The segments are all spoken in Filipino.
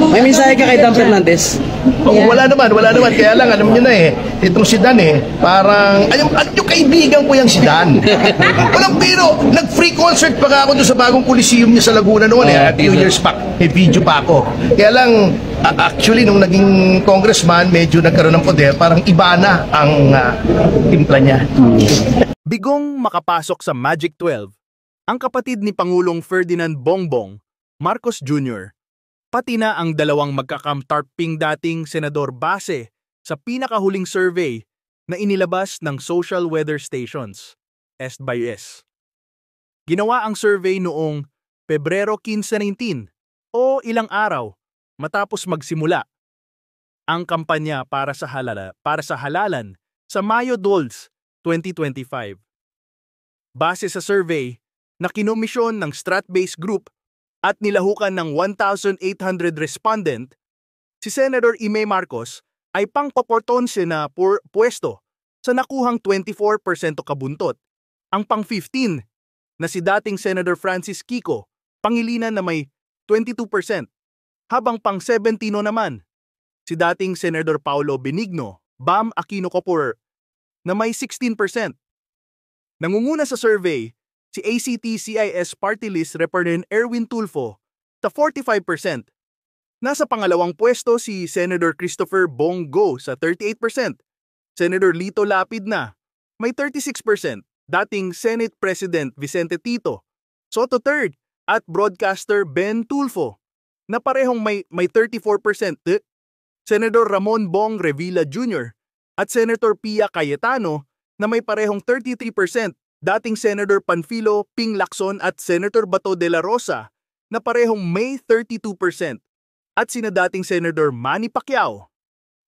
May mensahe ka kay Dan Fernandez? Wala naman. Kaya lang, alam niyo na itong si Dan parang, yung kaibigan ko yung si Dan. Walang biro, nag-free concert pa nga ako doon sa bagong Coliseum niya sa Laguna noon a few years back. May video pa ako. Kaya lang, actually, nung naging congressman, medyo nagkaroon ng poder, parang iba na ang timpla niya. Bigong makapasok sa Magic 12, ang kapatid ni Pangulong Ferdinand Bongbong Marcos Jr., pati na ang dalawang magkakamtarping dating senador base sa pinakahuling survey na inilabas ng Social Weather Stations, SBUS. Ginawa ang survey noong Pebrero 15-19 o ilang araw matapos magsimula ang kampanya para sa halalan sa Mayo Dolls 2025. Base sa survey na kinomisyon ng Strat-based Group at nilahukan ng 1,800 respondent, si Senator Imee Marcos ay pang-14 na pwesto sa nakuhang 24% kabuntot. Ang pang-15 na si dating Senator Francis Kiko, Pangilinan na may 22%, habang pang-17 naman si dating Senator Paulo Benigno, Bam Aquino Copor, na may 16%. Nangunguna sa survey si ACT-CIS Party List Representative Erwin Tulfo sa 45%. Nasa pangalawang pwesto si Senator Christopher Bongo sa 38%. Senator Lito Lapid na may 36%. Dating Senate President Vicente Tito Soto III at broadcaster Ben Tulfo na parehong may 34%. Senator Ramon Bong Revilla Jr. at Senator Pia Cayetano na may parehong 33%. Dating Senator Panfilo Ping Lacson at Senator Bato de la Rosa na parehong may 32%, at sina dating Senator Manny Pacquiao,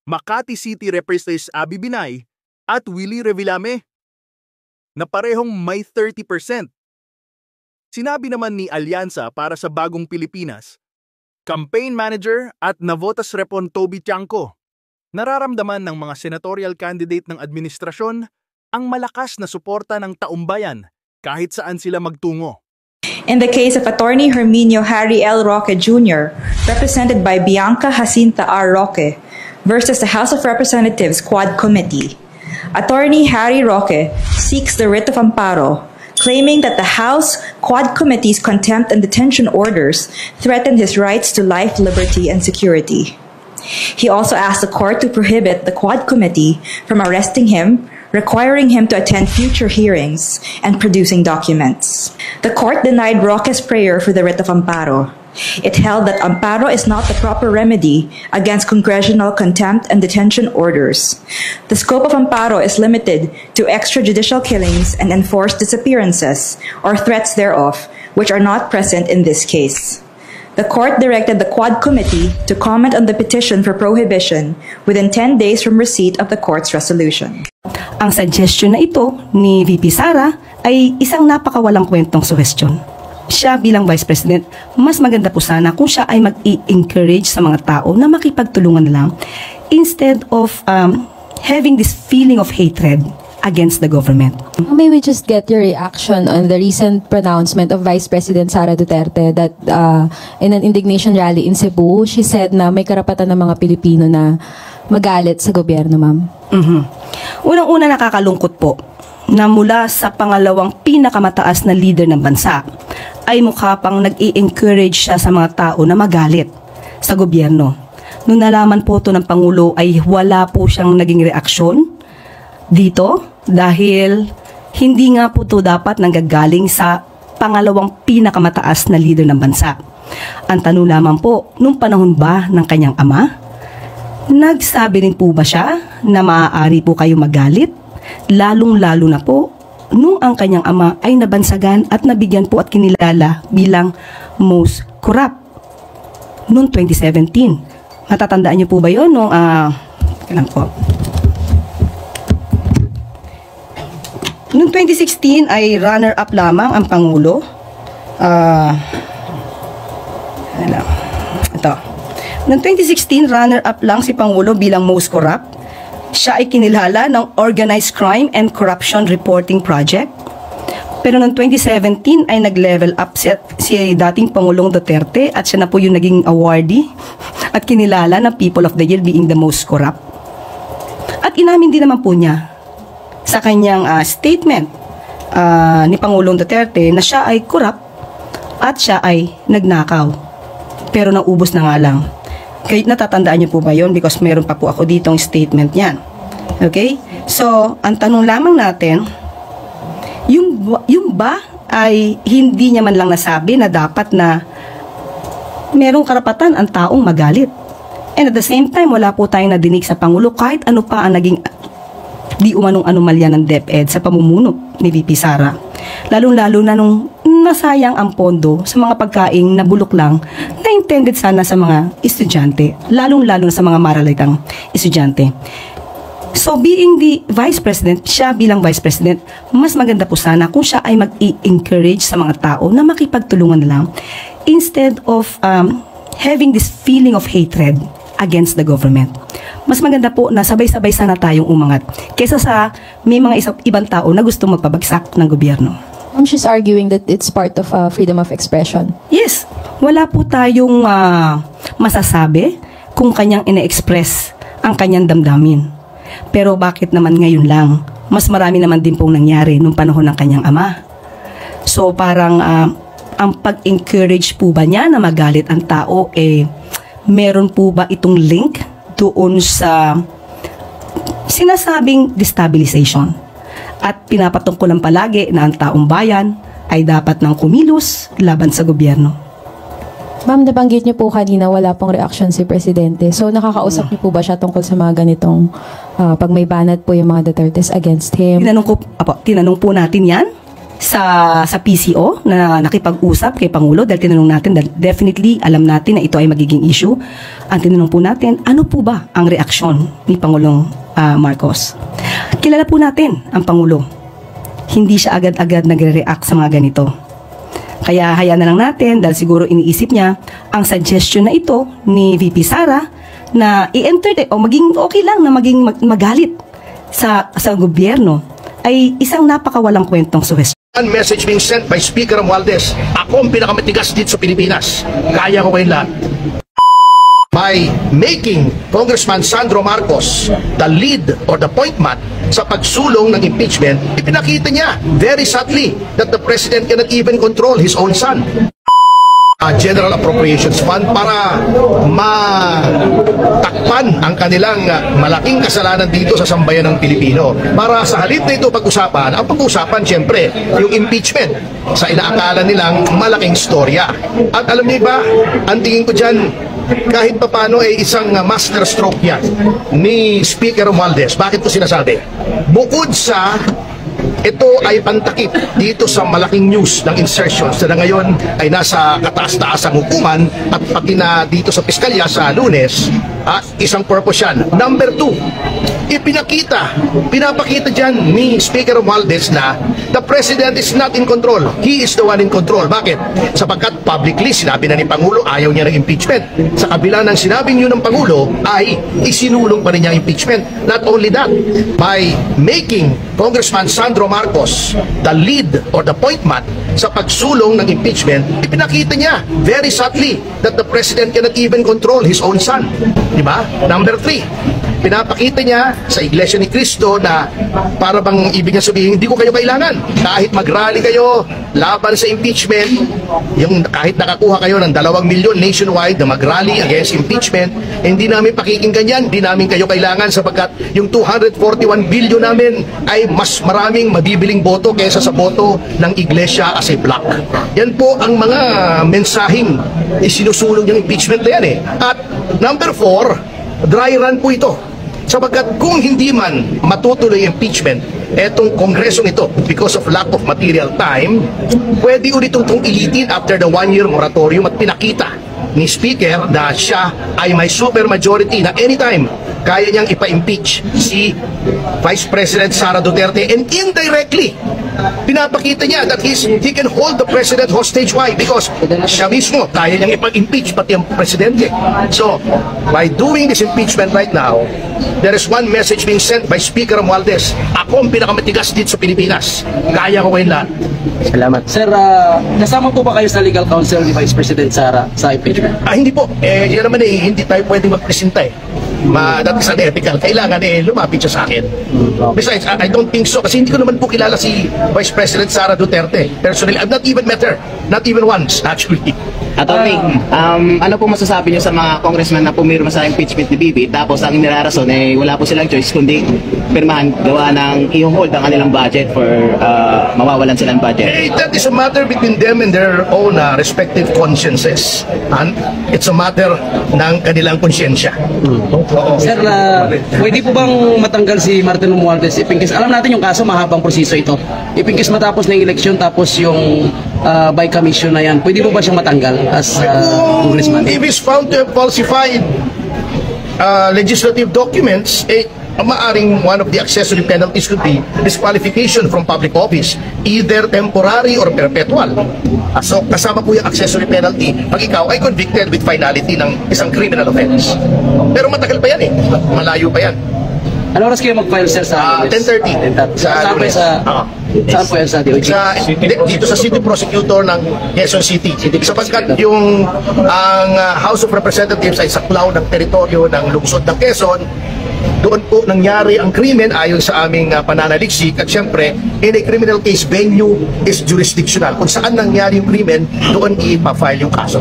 Makati City Representative Abby Binay at Willie Revillame na parehong may 30%. Sinabi naman ni Alyansa para sa Bagong Pilipinas, Campaign Manager at Navotas Repon Toby Tiangco, nararamdaman ng mga senatorial candidate ng administrasyon ang malakas na suporta ng taumbayan kahit saan sila magtungo. In the case of Attorney Herminio Harry L. Roque Jr., represented by Bianca Jacinta R. Roque, versus the House of Representatives Quad Committee, Attorney Harry Roque seeks the writ of amparo, claiming that the House Quad Committee's contempt and detention orders threaten his rights to life, liberty, and security. He also asked the court to prohibit the Quad Committee from arresting him, requiring him to attend future hearings, and producing documents. The court denied Roque's prayer for the writ of amparo. It held that amparo is not the proper remedy against congressional contempt and detention orders. The scope of amparo is limited to extrajudicial killings and enforced disappearances, or threats thereof, which are not present in this case. The court directed the Quad Committee to comment on the petition for prohibition within 10 days from receipt of the court's resolution. Ang suggestion na ito ni VP Sara ay isang napakawalang kwentong suggestion. Siya bilang Vice President, mas maganda po sana kung siya ay mag-i-encourage sa mga tao na makipagtulungan na lang instead of having this feeling of hatred against the government. May we just get your reaction on the recent pronouncement of Vice President Sara Duterte that in an indignation rally in Cebu, she said na may karapatan ng mga Pilipino na magalit sa gobyerno, ma'am? Unang-una, nakakalungkot po na mula sa pangalawang pinakamataas na leader ng bansa ay mukha pang nag-i-encourage siya sa mga tao na magalit sa gobyerno. Nung nalaman po ito ng Pangulo ay wala po siyang naging reaksyon dito dahil hindi nga po ito dapat nanggagaling sa pangalawang pinakamataas na leader ng bansa. Ang tanong lamang po, nung panahon ba ng kanyang ama, nagsabi rin po ba siya na maaari po kayo magalit? Lalong-lalo na po nung ang kanyang ama ay nabansagan at nabigyan po at kinilala bilang most corrupt noong 2017. Matatandaan niyo po ba yun? Noong, kailan po? Noong 2016 ay runner-up lamang ang Pangulo. Ito. Noong 2016, runner-up lang si Pangulo bilang most corrupt. Siya ay kinilala ng Organized Crime and Corruption Reporting Project. Pero noong 2017 ay nag-level up si dating Pangulong Duterte at siya na po yung naging awardee at kinilala ng People of the Year being the most corrupt. At inamin din naman po niya sa kanyang statement ni Pangulong Duterte na siya ay corrupt at siya ay nagnakaw. Pero naubos na nga lang. Kaya natatandaan niyo po ba yun? Because meron pa po ako ditong statement niyan. Okay? So, ang tanong lamang natin, yung ba ay hindi niya man lang nasabi na dapat na merong karapatan ang taong magalit. And at the same time, wala po tayong nadinig sa Pangulo kahit ano pa ang naging di umanong anomalya ng DepEd sa pamumuno ni VP Sara. Lalong-lalo na nung nasayang ang pondo sa mga pagkaing na bulok lang na intended sana sa mga estudyante, lalong-lalo na sa mga maralitang estudyante. So being the Vice President, siya bilang Vice President, mas maganda po sana kung siya ay mag-i-encourage sa mga tao na makipagtulungan na lang instead of having this feeling of hatred against the government. Mas maganda po na sabay-sabay sana tayong umangat kaysa sa may mga ibang tao na gusto magpabagsak ng gobyerno. She's arguing that it's part of freedom of expression. Yes, wala po tayong masasabi kung kanyang ine-express ang kanyang damdamin. Pero bakit naman ngayon lang? Mas marami naman din pong nangyari nung panahon ng kanyang ama. So parang ang pag-encourage po ba niya na magalit ang tao, meron po ba itong link doon sa sinasabing destabilization? At pinapatungkulan palagi na ang taong bayan ay dapat nang kumilos laban sa gobyerno. Ma'am, nabanggit niyo po kanina wala pong reaction si Presidente. So nakakausap niyo po ba siya tungkol sa mga ganitong pag may banat po yung mga Dutertes against him? Tinanong po natin yan sa PCO na nakipag-usap kay Pangulo dahil tinanong natin, definitely alam natin na ito ay magiging issue. Ang tinanong po natin, ano po ba ang reaksyon ni Pangulong Marcos? Kilala po natin ang Pangulo. Hindi siya agad-agad nagre-react sa mga ganito. Kaya hayaan na lang natin dahil siguro iniisip niya ang suggestion na ito ni VP Sara na i-entertain o maging okay lang na maging magalit sa gobyerno ay isang napakawalang kwentong suhestyon. One message being sent by Speaker Romualdez, ako ang pinakamatigas dito sa Pilipinas. Kaya ko kayo lahat. By making Congressman Sandro Marcos the lead or the point man sa pagsulong ng impeachment, ipinakita niya very subtly that the President cannot even control his own son. General Appropriations Fund para matakpan ang kanilang malaking kasalanan dito sa sambayan ng Pilipino. Para sa halip na ito pag-usapan, ang pag-usapan siyempre yung impeachment sa inaakala nilang malaking storya. At alam niyo ba, ang tingin ko dyan, kahit pa paano ay isang master stroke yan ni Speaker Romualdez. Bakit ko sinasabi? Bukod sa ito ay pantakip dito sa malaking news ng insertions na ngayon ay nasa kataas-taasang hukuman at pati na dito sa piskalya sa Lunes, isang purpose yan. Number 2, pinapakita dyan ni Speaker Romualdez na the President is not in control. He is the one in control. Bakit? Sapagkat publicly sinabi na ni Pangulo ayaw niya ng impeachment. Sa kabila ng sinabing yun ng Pangulo ay isinulong pa rin niya impeachment. Not only that, by making Congressman Sandro Marcos the lead or the point man sa pagsulong ng impeachment, ipinakita niya very subtly that the President cannot even control his own son. Diba? Number 3, pinapakita niya sa Iglesia ni Cristo na para bang ibig niya sabihin, hindi ko kayo kailangan. Kahit mag-rally kayo laban sa impeachment, yung kahit nakakuha kayo ng 2 milyon nationwide na mag-rally against impeachment, hindi namin pakikinggan yan, hindi namin kayo kailangan sapagkat yung 241 billion namin ay mas maraming mabibiling boto kaysa sa boto ng Iglesia as a block. Yan po ang mga mensaheng isinusulong yung impeachment na yan At number 4, dry run po ito. Sapagkat kung hindi man matutuloy yung impeachment, etong kongresong ito, because of lack of material time, pwede ulit itong ilitin after the 1-year moratorium at pinakita ni Speaker na siya ay may super majority na anytime kaya niyang ipa-impeach si Vice President Sara Duterte, and indirectly pinapakita niya that he can hold the president hostage. Why? Because siya mismo kaya niyang ipa-impeach pati ang presidente. So by doing this impeachment right now, there is one message being sent by Speaker Romualdez: ako ang pinakamatigas dito sa Pilipinas, kaya ko kayo lahat. Salamat. Sir, kasama po ba kayo sa legal counsel ni Vice President Sara sa impeachment? Hindi po. Yan naman hindi tayo pwedeng magpresenta eh. That is unethical. Kailangan lumapit siya sa akin. Besides, I don't think so. Kasi hindi ko naman po kilala si Vice President Sara Duterte. Personally, I've not even met her. Not even once, actually. Attorney, ano po masasabi niyo sa mga congressman na pumirma sa impeachment ni Bibi, tapos ang nilarason wala po silang choice kundi pirmahan gawa ng i-hold ang kanilang budget for mawawalan silang budget? That is a matter between them and their own respective consciences. And it's a matter ng kanilang konsyensya. Sir, pwede po bang matanggal si Martin Romualdez? Ipingkis, alam natin yung kaso, mahabang proseso ito. Ipingkis matapos ng eleksyon, tapos yung by commission na yan, pwede po ba siyang matanggal as congressman? If he's found to have falsified legislative documents, maaring one of the accessory penalties could be disqualification from public office, either temporary or perpetual. So kasama po yung accessory penalty pag ikaw ay convicted with finality ng isang criminal offense. Pero matagal pa yan malayo pa yan. Ano oras kayo mag-file, sir, sa 10:30 saan po po yan sa DOJ? Dito sa City Prosecutor ng Quezon City. Sapagkat ang House of Representatives ay saklaw ng teritoryo ng lungsod ng Quezon, doon po nangyari ang krimen ayon sa aming pananaliksik, at syempre in a criminal case, venue is jurisdictional. Kung saan nangyari yung krimen, doon ipa-file yung kaso.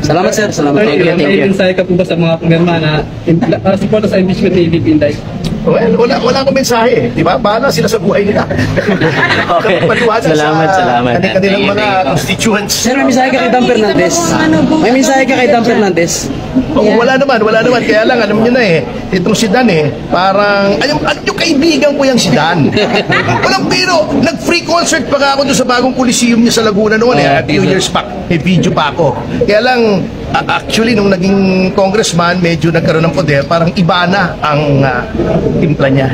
Salamat, sir. Salamat. Thank you. Mensahe ka po ba sa mga pumirma na support sa impeachment ni VP Inday? Well, wala akong mensahe, di ba? Bahala sila sa buhay nila. Okay. Salamat. Kanilang mga constituents. Sir, may mensahe ka kay Dan Fernandez. May mensahe ka kay Dan Fernandez. Wala naman. Kaya lang, alam nyo na itong si Dan parang, yung kaibigan ko yung si Dan. Walang biro, nag-free concert pa ako doon sa bagong Coliseum niya sa Laguna noon a few years back. May video pa ako. Kaya lang, actually, nung naging congressman, medyo nagkaroon ng poder, parang iba na ang timpla niya.